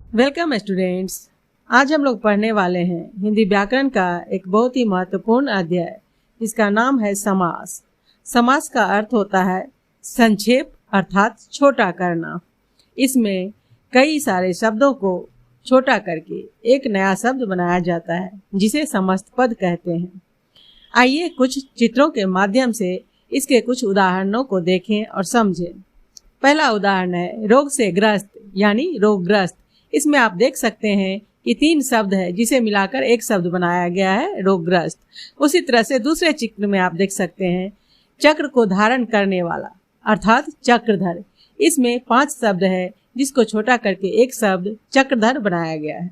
Welcome students. आज हम लोग पढ़ने वाले हैं हिंदी व्याकरण का एक बहुत ही महत्वपूर्ण अध्याय, जिसका नाम है समास। समास का अर्थ होता है संक्षेप अर्थात छोटा करना। इसमें कई सारे शब्दों को छोटा करके एक नया शब्द बनाया जाता है, जिसे समस्त पद कहते हैं। आइए कुछ चित्रों के माध्यम से इसके कुछ उदाहरणों को देखें और समझें। पहला उदाहरण है रोग से ग्रस्त यानी रोगग्रस्त। इसमें आप देख सकते हैं कि 3 शब्द है, जिसे मिलाकर एक शब्द बनाया गया है रोगग्रस्त। उसी तरह से दूसरे चित्र में आप देख सकते हैं चक्र को धारण करने वाला अर्थात चक्रधर। इसमें 5 शब्द है, जिसको छोटा करके एक शब्द चक्रधर बनाया गया है।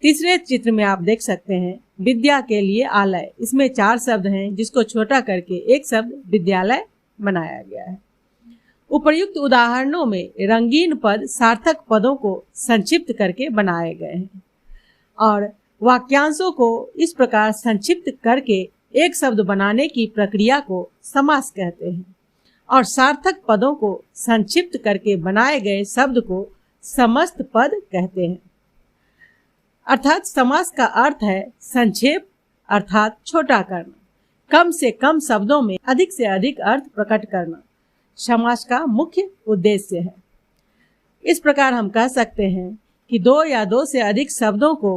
तीसरे चित्र में आप देख सकते हैं विद्या के लिए आलय। इसमें 4 शब्द हैं, जिसको छोटा करके एक शब्द विद्यालय बनाया गया है। उपर्युक्त उदाहरणों में रंगीन पद सार्थक पदों को संक्षिप्त करके बनाए गए हैं और वाक्यांशों को इस प्रकार संक्षिप्त करके एक शब्द बनाने की प्रक्रिया को समास कहते हैं और सार्थक पदों को संक्षिप्त करके बनाए गए शब्द को समस्त पद कहते हैं। अर्थात समास का अर्थ है संक्षेप अर्थात छोटा करना, कम से कम शब्दों में अधिक से अधिक अर्थ प्रकट करना समास का मुख्य उद्देश्य है। इस प्रकार हम कह सकते हैं कि 2 या 2 से अधिक शब्दों को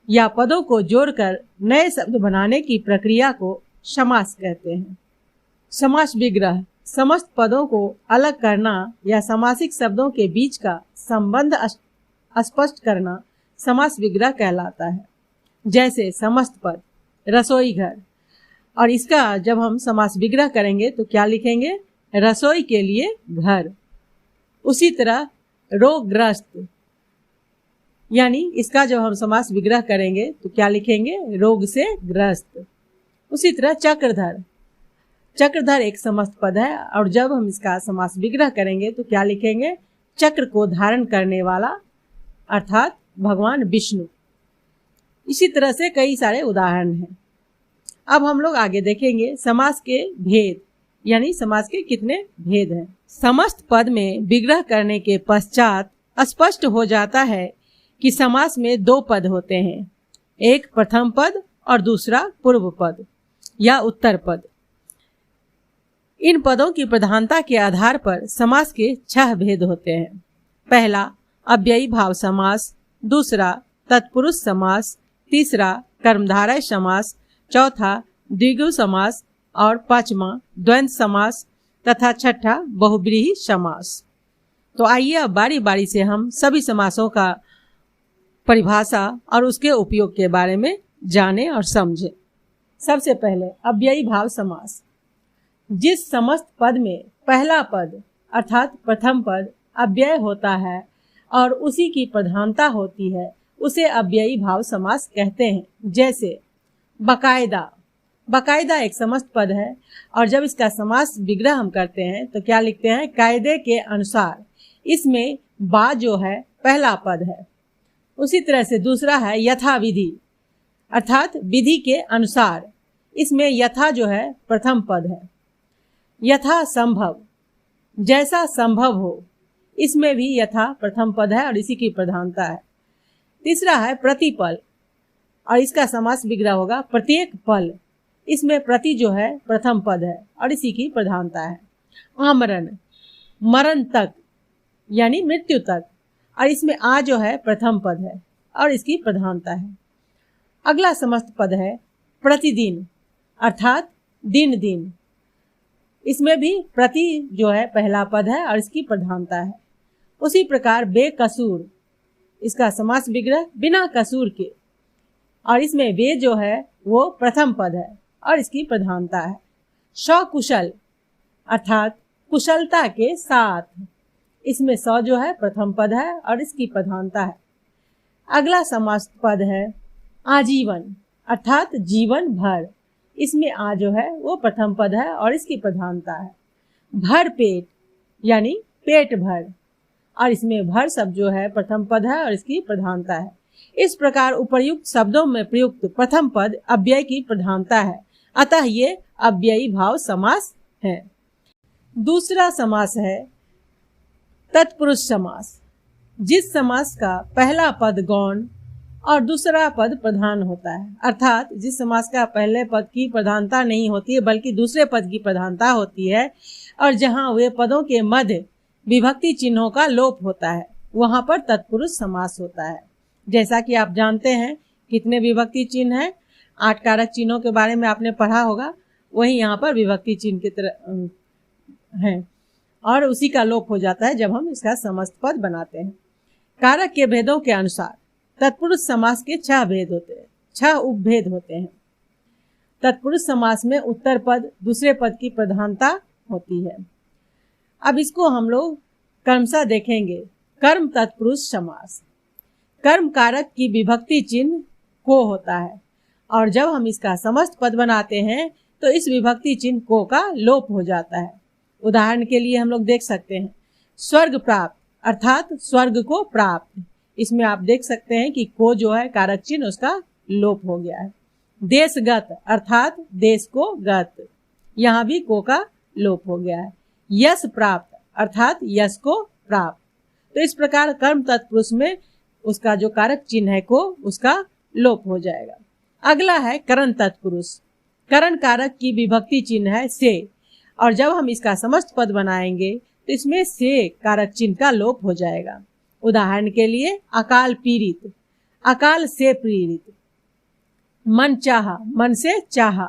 या पदों को जोड़कर नए शब्द बनाने की प्रक्रिया को समास कहते हैं। समास विग्रह समस्त पदों को अलग करना या समासिक शब्दों के बीच का संबंध स्पष्ट करना समास विग्रह कहलाता है। जैसे समस्त पद रसोई घर, और इसका जब हम समास विग्रह करेंगे तो क्या लिखेंगे? रसोई के लिए घर। उसी तरह रोगग्रस्त, यानी इसका जब हम समास विग्रह करेंगे तो क्या लिखेंगे? रोग से ग्रस्त। उसी तरह चक्रधर, चक्रधर एक समस्त पद है और जब हम इसका समास विग्रह करेंगे तो क्या लिखेंगे? चक्र को धारण करने वाला अर्थात भगवान विष्णु। इसी तरह से कई सारे उदाहरण हैं। अब हम लोग आगे देखेंगे समास के भेद, यानी समास के कितने भेद हैं। समस्त पद में विग्रह करने के पश्चात स्पष्ट हो जाता है कि समास में 2 पद होते हैं, एक प्रथम पद और दूसरा पूर्व पद या उत्तर पद। इन पदों की प्रधानता के आधार पर समास के 6 भेद होते हैं। पहला अव्ययी भाव समास, दूसरा तत्पुरुष समास, तीसरा कर्मधारय समास, चौथा द्विगु समास और 5वां द्वंद्व समास तथा 6ठा बहुव्रीहि समास। तो आइए अब बारी बारी से हम सभी समासों का परिभाषा और उसके उपयोग के बारे में जानें और समझें। सबसे पहले अव्ययी भाव समास। जिस समस्त पद में पहला पद अर्थात प्रथम पद अव्यय होता है और उसी की प्रधानता होती है, उसे अव्ययी भाव समास कहते हैं। जैसे बकायदा, बकायदा एक समस्त पद है और जब इसका समास विग्रह हम करते हैं तो क्या लिखते हैं? कायदे के अनुसार। इसमें बा जो है पहला पद है। उसी तरह से दूसरा है यथा विधि अर्थात विधि के अनुसार। इसमें यथा जो है प्रथम पद है। यथा संभव, जैसा संभव हो, इसमें भी यथा प्रथम पद है और इसी की प्रधानता है। तीसरा है प्रतिपल और इसका समास विग्रह होगा प्रत्येक पल। इसमें प्रति जो है प्रथम पद है और इसी की प्रधानता है। आमरण, मरण तक यानी मृत्यु तक, और इसमें आ जो है प्रथम पद है और इसकी प्रधानता है। अगला समस्त पद है प्रतिदिन अर्थात दिन दिन। इसमें भी प्रति जो है पहला पद है और इसकी प्रधानता है। उसी प्रकार बेकसूर, इसका समास विग्रह बिना कसूर के, और इसमें वे जो है वो प्रथम पद है और इसकी प्रधानता है। सकुशल अर्थात कुशलता के साथ, इसमें स जो है प्रथम पद है और इसकी प्रधानता है। अगला समास पद है आजीवन अर्थात जीवन भर। इसमें आ जो है वो प्रथम पद है और इसकी प्रधानता है। भर पेट यानी पेट भर, और इसमें भर शब्द जो है प्रथम पद है और इसकी प्रधानता है। इस प्रकार उपर्युक्त शब्दों में प्रयुक्त प्रथम पद अव्यय की प्रधानता है, अतः ये अव्ययी भाव समास है। दूसरा समास है तत्पुरुष समास। जिस समास का पहला पद गौण और दूसरा पद प्रधान होता है, अर्थात जिस समास का पहले पद की प्रधानता नहीं होती है बल्कि दूसरे पद की प्रधानता होती है, और जहां वे पदों के मध्य विभक्ति चिन्हों का लोप होता है, वहां पर तत्पुरुष समास होता है। जैसा कि आप जानते हैं कितने विभक्ति चिन्ह हैं, 8 कारक चिन्हों के बारे में आपने पढ़ा होगा, वही यहाँ पर विभक्ति चिन्ह की तरह है, और उसी का लोप हो जाता है जब हम इसका समस्त पद बनाते हैं। कारक के भेदों के अनुसार तत्पुरुष समास के 6 भेद होते हैं, 6 उपभेद होते हैं। तत्पुरुष समास में उत्तर पद दूसरे पद की प्रधानता होती है। अब इसको हम लोग क्रमशः देखेंगे। कर्म तत्पुरुष समास, कर्म कारक की विभक्ति चिन्ह को होता है, और जब हम इसका समस्त पद बनाते हैं तो इस विभक्ति चिन्ह को का लोप हो जाता है। उदाहरण के लिए हम लोग देख सकते हैं स्वर्ग प्राप्त, अर्थात स्वर्ग को प्राप्त, इसमें आप देख सकते हैं कि को जो है कारक चिन्ह उसका लोप हो गया है। देशगत, अर्थात देश को गत, यहाँ भी को का लोप हो गया है। यश प्राप्त, अर्थात यश को प्राप्त। तो इस प्रकार कर्म तत्पुरुष में उसका जो कारक चिन्ह है को, उसका लोप हो जाएगा। अगला है करण तत्पुरुष। करण कारक की विभक्ति चिन्ह है से, और जब हम इसका समस्त पद बनाएंगे तो इसमें से कारक चिन्ह का लोप हो जाएगा। उदाहरण के लिए अकाल पीड़ित, अकाल से पीड़ित। मन चाहा, मन से चाहा।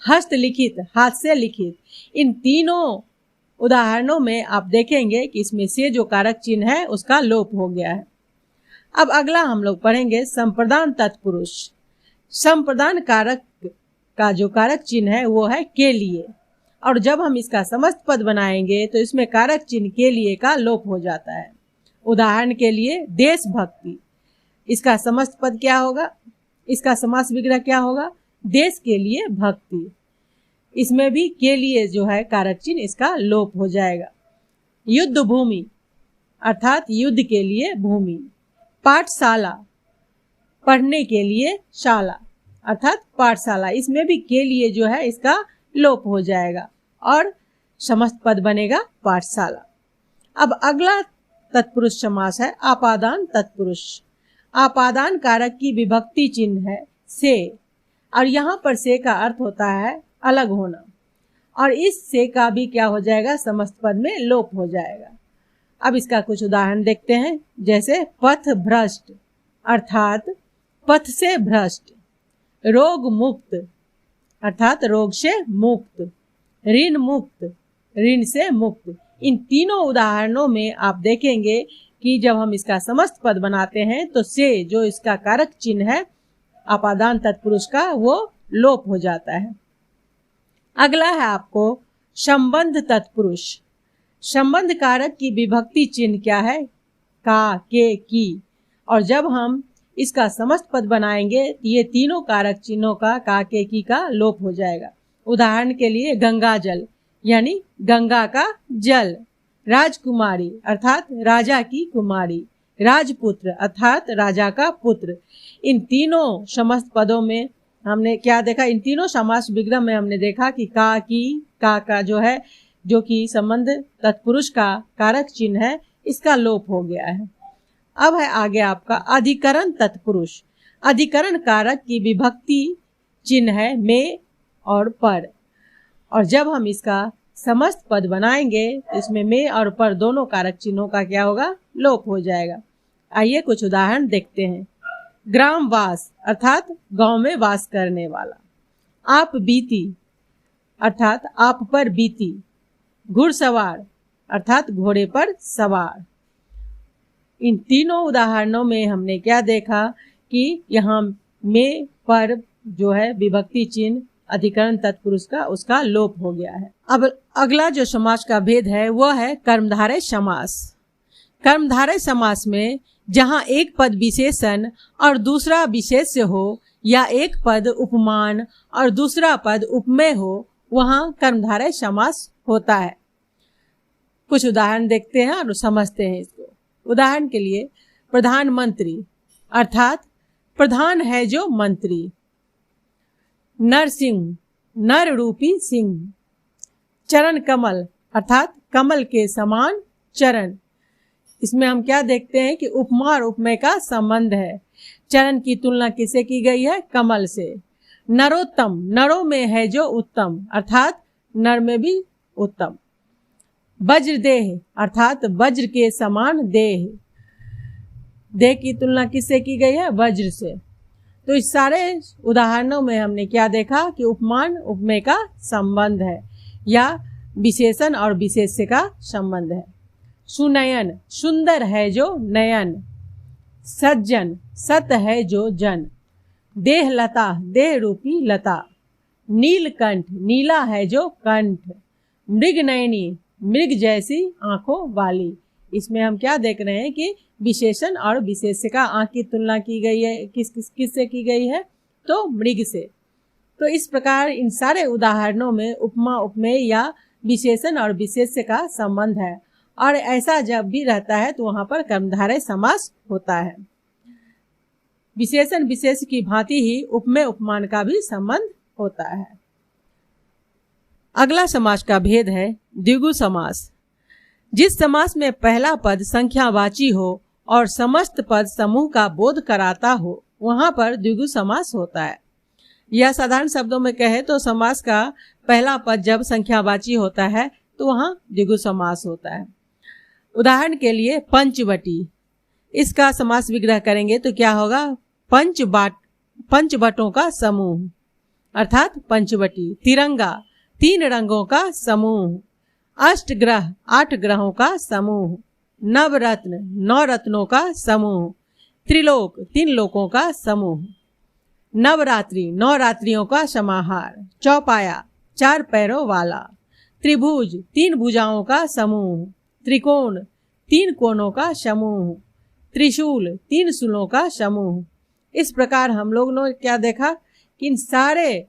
हस्त लिखित, हाथ से लिखित। इन तीनों उदाहरणों में आप देखेंगे कि इसमें से जो कारक चिन्ह है उसका लोप हो गया है। अब अगला हम लोग पढ़ेंगे संप्रदान तत्पुरुष। संप्रदान कारक का जो कारक चिन्ह है वो है के लिए, और जब हम इसका समस्त पद बनाएंगे तो इसमें कारक चिन्ह के लिए का लोप हो जाता है। उदाहरण के लिए देशभक्ति, इसका समस्त पद क्या होगा, इसका समास विग्रह क्या होगा, देश के लिए भक्ति। इसमें भी के लिए जो है कारक चिन्ह इसका लोप हो जाएगा। युद्ध भूमि, अर्थात युद्ध के लिए भूमि। पाठशाला, पढ़ने के लिए शाला, अर्थात पाठशाला, इसमें भी के लिए जो है इसका लोप हो जाएगा और समस्त पद बनेगा पाठशाला। अब अगला तत्पुरुष समास है आपादान तत्पुरुष। आपादान कारक की विभक्ति चिन्ह है से, और यहाँ पर से का अर्थ होता है अलग होना, और इस से का भी क्या हो जाएगा, समस्त पद में लोप हो जाएगा। अब इसका कुछ उदाहरण देखते हैं, जैसे पथ भ्रष्ट, अर्थात पथ से भ्रष्ट। रोग मुक्त, अर्थात रोग से मुक्त। ऋण मुक्त, ऋण से मुक्त। इन तीनों उदाहरणों में आप देखेंगे कि जब हम इसका समस्त पद बनाते हैं तो से जो इसका कारक चिन्ह है आपादान तत्पुरुष का, वो लोप हो जाता है। अगला है आपको संबंध तत्पुरुष। संबंध कारक की विभक्ति चिन्ह क्या है, का, के, की, और जब हम इसका समस्त पद बनाएंगे ये तीनों कारक चिन्हों का के, की का लोप हो जाएगा। उदाहरण के लिए गंगा जल, यानी गंगा का जल। राजकुमारी, अर्थात राजा की कुमारी। राजपुत्र, अर्थात राजा का पुत्र। इन तीनों समस्त पदों में हमने क्या देखा, इन तीनों समास विग्रह में हमने देखा कि का, की, का जो है, जो कि संबंध तत्पुरुष का कारक चिन्ह है, इसका लोप हो गया है। अब है आगे आपका अधिकरण तत्पुरुष। अधिकरण कारक की विभक्ति चिन्ह है में और पर, और जब हम इसका समस्त पद बनाएंगे तो इसमें में और पर दोनों कारक चिन्हों का क्या होगा, लोप हो जाएगा। आइए कुछ उदाहरण देखते हैं। ग्रामवास, अर्थात गांव में वास करने वाला। आप बीती, अर्थात आप पर बीती। घुड़सवार, अर्थात घोड़े पर सवार। इन तीनों उदाहरणों में हमने क्या देखा कि यहाँ में पर जो है विभक्ति चिन्ह अधिकरण तत्पुरुष का, उसका लोप हो गया है। अब अगला जो समास का भेद है वह है कर्मधारय समास। कर्मधारय समास में जहाँ एक पद विशेषण और दूसरा विशेष्य हो, या एक पद उपमान और दूसरा पद उपमेय हो, वहाँ कर्मधारय समास होता है। कुछ उदाहरण देखते हैं और समझते हैं इसको। उदाहरण के लिए प्रधानमंत्री, अर्थात प्रधान है जो मंत्री। नरसिंह, नर रूपी सिंह। चरण कमल, अर्थात कमल के समान चरण। इसमें हम क्या देखते हैं कि उपमा और उपमेय का संबंध है। चरण की तुलना किससे की गई है? कमल से। नरोत्तम, नरों में है जो उत्तम, अर्थात नर में भी उत्तम। वज्र देह, अर्थात वज्र के समान देह। देह की तुलना किससे की गई है? वज्र से। तो इस सारे उदाहरणों में हमने क्या देखा कि उपमान उपमेय का संबंध है या विशेषण और विशेष्य का संबंध है। सुनयन, सुंदर है जो नयन। सज्जन, सत है जो जन। देह लता, देह रूपी लता। नीलकंठ, नीला है जो कंठ। मृग नयनी, मृग जैसी आंखों वाली। इसमें हम क्या देख रहे हैं कि विशेषण और विशेष्य का आंख की तुलना की गई है। किससे की गई है? तो मृग से। तो इस प्रकार इन सारे उदाहरणों में उपमा उपमेय या विशेषण और विशेष्य का संबंध है, और ऐसा जब भी रहता है तो वहां पर कर्मधारय समास होता है। विशेषण विशेष्य की भांति ही उपमेय उपमान का भी संबंध होता है। अगला समास का भेद है द्विगु समास। जिस समास में पहला पद संख्यावाची हो और समस्त पद समूह का बोध कराता हो वहां पर द्विगु समास होता है। यह साधारण शब्दों में कहे तो समास का पहला पद जब संख्यावाची होता है तो वहां द्विगु समास होता है। उदाहरण के लिए पंचवटी, इसका समास विग्रह करेंगे तो क्या होगा? पंचवटों का समूह, अर्थात पंचवटी। तिरंगा, 3 रंगों का समूह। अष्टग्रह, 8 ग्रहों का समूह। नवरत्न, 9 रत्नों का समूह। त्रिलोक, 3 लोकों का समूह। नवरात्रि, 9 रात्रियों का समाहार। चौपाया, 4 पैरों वाला। त्रिभुज, 3 भुजाओं का समूह। त्रिकोण, 3 कोनों का समूह। त्रिशूल, 3 शूलों का समूह। इस प्रकार हम लोग ने क्या देखा कि इन सारे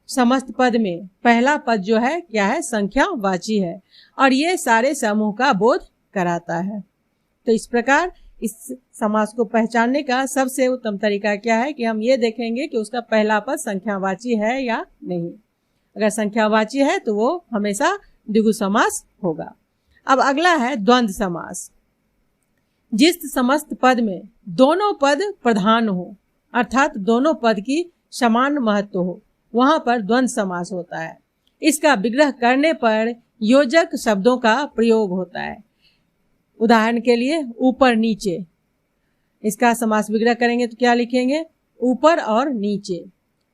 समस्त पद में पहला पद जो है क्या है? संख्यावाची है, और ये सारे समूह का बोध कराता है। तो इस प्रकार इस समास को पहचानने का सबसे उत्तम तरीका क्या है कि हम ये देखेंगे कि उसका पहला पद संख्यावाची है या नहीं। अगर संख्यावाची है तो वो हमेशा द्विगु समास होगा। अब अगला है द्वंद्व समास। जिस समस्त पद में दोनों पद प्रधान हो, अर्थात दोनों पद की समान महत्व हो, वहां पर द्वंद्व समास होता है। इसका विग्रह करने पर योजक शब्दों का प्रयोग होता है। उदाहरण के लिए ऊपर नीचे, इसका समास विग्रह करेंगे तो क्या लिखेंगे? ऊपर और नीचे।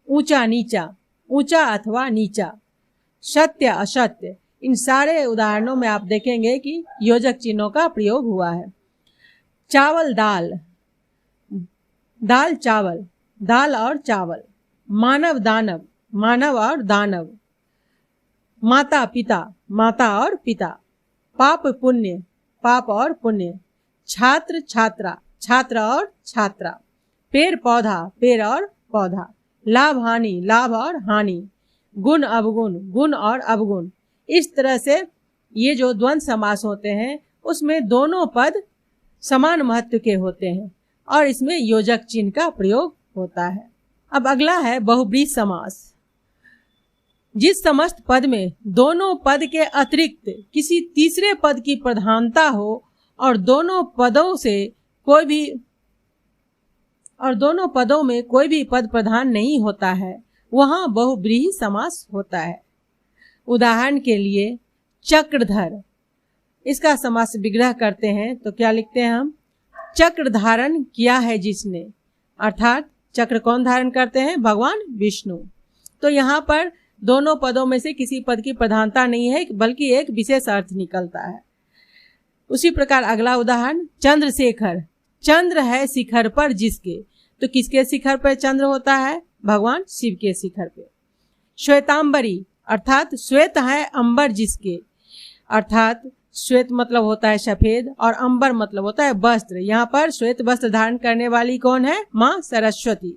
ऊंचा नीचा, ऊंचा अथवा नीचा। सत्य असत्य, इन सारे उदाहरणों में आप देखेंगे कि योजक चिन्हों का प्रयोग हुआ है। चावल दाल, दाल चावल, दाल और चावल। मानव दानव, मानव और दानव। माता पिता, माता और पिता। पाप पुण्य, पाप और पुण्य। छात्र छात्रा, छात्र और छात्रा। पेड़ पौधा, पेड़ और पौधा। लाभ हानि, लाभ और हानि। गुण अवगुण, गुण और अवगुण। इस तरह से ये जो द्वंद्व समास होते हैं उसमें दोनों पद समान महत्व के होते हैं और इसमें योजक चिन्ह का प्रयोग होता है। अब अगला है बहुब्रीहि समास। जिस समस्त पद में दोनों पद के अतिरिक्त किसी तीसरे पद की प्रधानता हो और दोनों पदों में कोई भी पद प्रधान नहीं होता है वहां बहुब्रीहि समास होता है। उदाहरण के लिए चक्रधर, इसका समास विग्रह करते हैं तो क्या लिखते हैं हम? चक्र धारण किया है जिसने, अर्थात चक्र कौन धारण करते हैं? भगवान विष्णु। तो यहाँ पर दोनों पदों में से किसी पद की प्रधानता नहीं है बल्कि एक विशेष अर्थ निकलता है। उसी प्रकार अगला उदाहरण चंद्रशेखर, चंद्र है शिखर पर जिसके, तो किसके शिखर पर चंद्र होता है? भगवान शिव के शिखर पे। श्वेतांबरी, अर्थात श्वेत है अंबर जिसके, अर्थात श्वेत मतलब होता है सफेद और अंबर मतलब होता है वस्त्र। यहाँ पर श्वेत वस्त्र धारण करने वाली कौन है? माँ सरस्वती।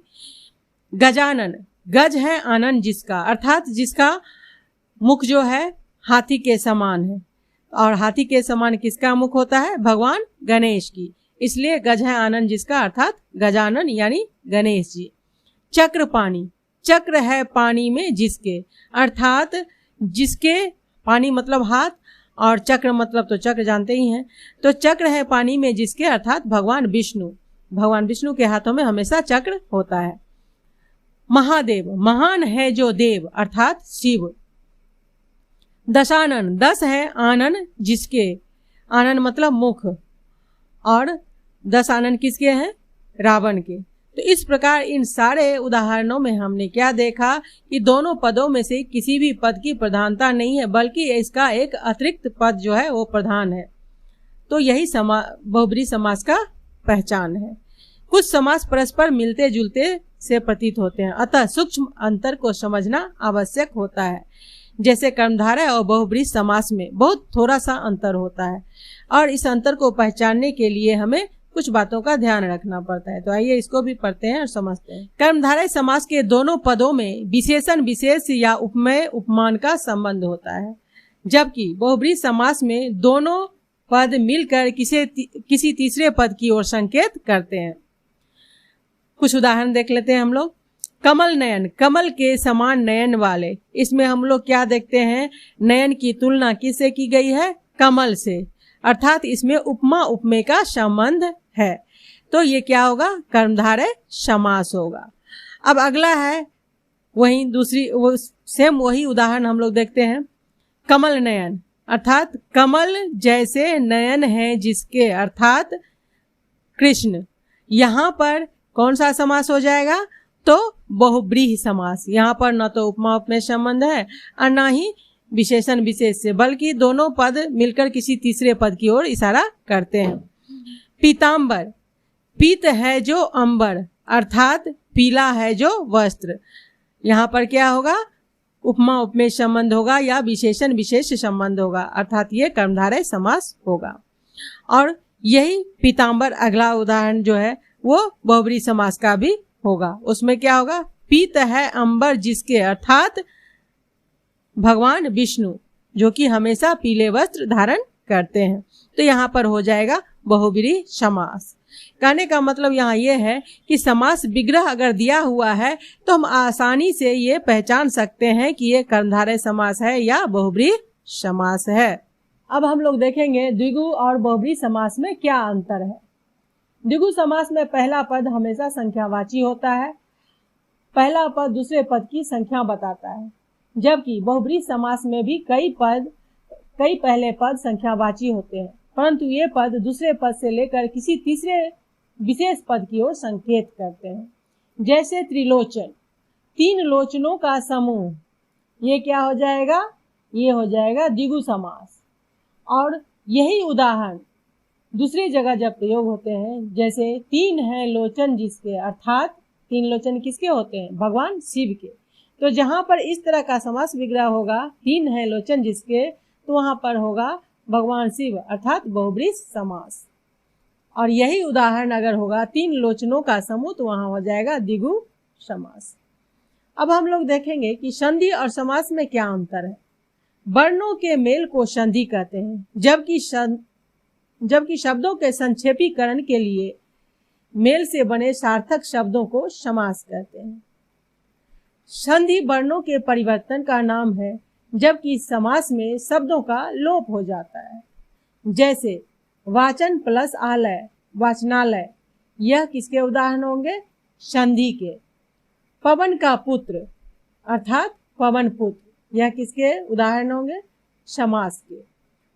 गजानन, गज है आनंद जिसका, अर्थात जिसका मुख जो है हाथी के समान है, और हाथी के समान किसका मुख होता है? भगवान गणेश की, इसलिए गज है आनंद जिसका अर्थात गजानन यानी गणेश जी। चक्र पानी, चक्र है पानी में जिसके, अर्थात जिसके पानी मतलब हाथ और चक्र मतलब तो चक्र जानते ही हैं। तो चक्र है पानी में जिसके, अर्थात भगवान विष्णु। भगवान विष्णु के हाथों में हमेशा चक्र होता है। महादेव, महान है जो देव, अर्थात शिव। दशानन, 10 है आनन जिसके, आनन मतलब मुख, और 10 आनन किसके हैं? रावण के। तो इस प्रकार इन सारे उदाहरणों में हमने क्या देखा कि दोनों पदों में से किसी भी पद की प्रधानता नहीं है, बल्कि इसका एक अतिरिक्त पद जो है वो प्रधान है। तो यही बहुब्रीहि समास का पहचान है। कुछ समास परस्पर मिलते जुलते से प्रतीत होते हैं, अतः सूक्ष्म अंतर को समझना आवश्यक होता है। जैसे कर्मधारय और बहुब्रीहि समास में बहुत थोड़ा सा अंतर होता है, और इस अंतर को पहचानने के लिए हमें कुछ बातों का ध्यान रखना पड़ता है। तो आइए इसको भी पढ़ते हैं और समझते हैं। कर्मधारय समास के दोनों पदों में विशेषण विशेष या उपमेय उपमान का संबंध होता है, जबकि बहुब्रीहि समास में दोनों पद मिलकर किसी तीसरे पद की ओर संकेत करते हैं। कुछ उदाहरण देख लेते हैं हम लोग। कमल नयन, कमल के समान नयन वाले। इसमें हम लोग क्या देखते हैं? नयन की तुलना किससे की गई है? कमल से, अर्थात इसमें उपमा उपमेय का संबंध है। तो ये क्या होगा? कर्मधारय समास होगा। अब अगला है वही उदाहरण हम लोग देखते हैं। कमल नयन, अर्थात कमल जैसे नयन है जिसके, अर्थात कृष्ण। यहाँ पर कौन सा समास हो जाएगा? तो बहुब्रीहि समास। यहाँ पर न तो उपमा उपमेय संबंध है और न ही विशेषण विशेष से, बल्कि दोनों पद मिलकर किसी तीसरे पद की ओर इशारा करते हैं। पीतांबर, पीत है जो अंबर, अर्थात पीला है जो वस्त्र। यहाँ पर क्या होगा? उपमा उपमेय संबंध होगा या विशेषण विशेष संबंध होगा, अर्थात ये कर्मधारय समास होगा। और यही पीतांबर अगला उदाहरण जो है वो बहुब्रीहि समास का भी होगा। उसमें क्या होगा? पीत है अंबर जिसके, अर्थात भगवान विष्णु, जो कि हमेशा पीले वस्त्र धारण करते हैं। तो यहाँ पर हो जाएगा बहुब्रीहि समास। कहने का मतलब यहाँ ये है कि समास विग्रह अगर दिया हुआ है तो हम आसानी से ये पहचान सकते हैं कि ये कर्मधारय समास है या बहुब्रीहि समास है। अब हम लोग देखेंगे द्विगु और बहुब्रीहि समास में क्या अंतर है। द्विगु समास में पहला पद हमेशा संख्यावाची होता है, पहला पद दूसरे पद की संख्या बताता है, जबकि बहुब्रीहि समास में भी कई पहले पद संख्यावाची होते हैं, परंतु ये पद दूसरे पद से लेकर किसी तीसरे विशेष पद की ओर संकेत करते हैं। जैसे त्रिलोचन, 3 लोचनों का समूह, ये क्या हो जाएगा? ये हो जाएगा द्विगु समास। और यही उदाहरण दूसरी जगह जब प्रयोग होते हैं, जैसे 3 है लोचन जिसके, अर्थात 3 लोचन किसके होते हैं? भगवान शिव के। तो जहां पर इस तरह का समास विग्रह होगा 3 है लोचन जिसके, तो वहां पर होगा भगवान शिव, अर्थात बहुब्रीहि समास। और यही उदाहरण अगर होगा 3 लोचनों का समूह, तो वहां हो जाएगा द्विगु समास। अब हम लोग देखेंगे कि संधि और समास में क्या अंतर है। वर्णों के मेल को संधि कहते हैं, जबकि शब्दों के संक्षेपीकरण के लिए मेल से बने सार्थक शब्दों को समास कहते हैं। संधि वर्णों के परिवर्तन का नाम है, जबकि समास में शब्दों का लोप हो जाता है। जैसे वाचन प्लस आलय, वाचनालय, यह किसके उदाहरण होंगे? संधि के। पवन का पुत्र, अर्थात पवन पुत्र, यह किसके उदाहरण होंगे? समास के।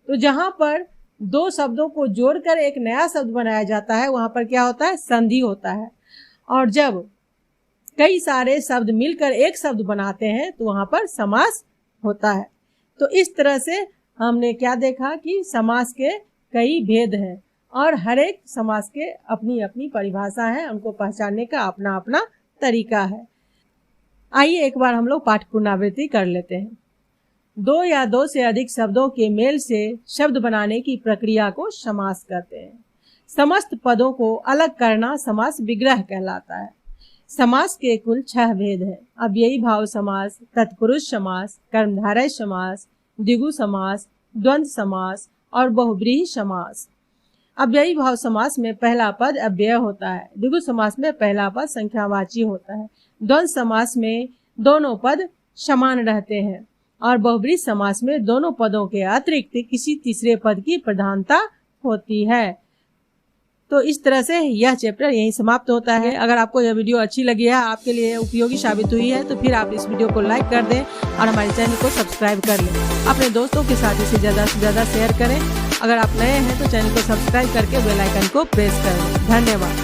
तो जहां पर 2 शब्दों को जोड़कर एक नया शब्द बनाया जाता है, वहां पर क्या होता है? संधि होता है। और जब कई सारे शब्द मिलकर एक शब्द बनाते हैं, तो वहां पर समास होता है। तो इस तरह से हमने क्या देखा कि समास के कई भेद हैं और हर एक समास के अपनी अपनी परिभाषा है, उनको पहचानने का अपना अपना तरीका है। आइए एक बार हम लोग पाठ पुनरावृत्ति कर लेते हैं। 2 या 2 से अधिक शब्दों के मेल से शब्द बनाने की प्रक्रिया को समास कहते हैं। समस्त पदों को अलग करना समास विग्रह कहलाता है। समास के कुल 6 भेद हैं। अव्ययी भाव समास, तत्पुरुष समास, कर्मधारय समास, द्विगु समास, द्वंद्व समास और बहुब्रीहि समास। अव्ययी भाव समास में पहला पद अव्यय होता है। द्विगु समास में पहला पद संख्यावाची होता है। द्वंद्व समास में दोनों पद समान रहते हैं और बहुब्रीहि समास में दोनों पदों के अतिरिक्त किसी तीसरे पद की प्रधानता होती है। तो इस तरह से यह चैप्टर यहीं समाप्त होता है। अगर आपको यह वीडियो अच्छी लगी है, आपके लिए उपयोगी साबित हुई है, तो फिर आप इस वीडियो को लाइक कर दें और हमारे चैनल को सब्सक्राइब कर लें। अपने दोस्तों के साथ इसे ज़्यादा से ज़्यादा शेयर करें। अगर आप नए हैं तो चैनल को सब्सक्राइब करके बेल आइकन को प्रेस करें। धन्यवाद।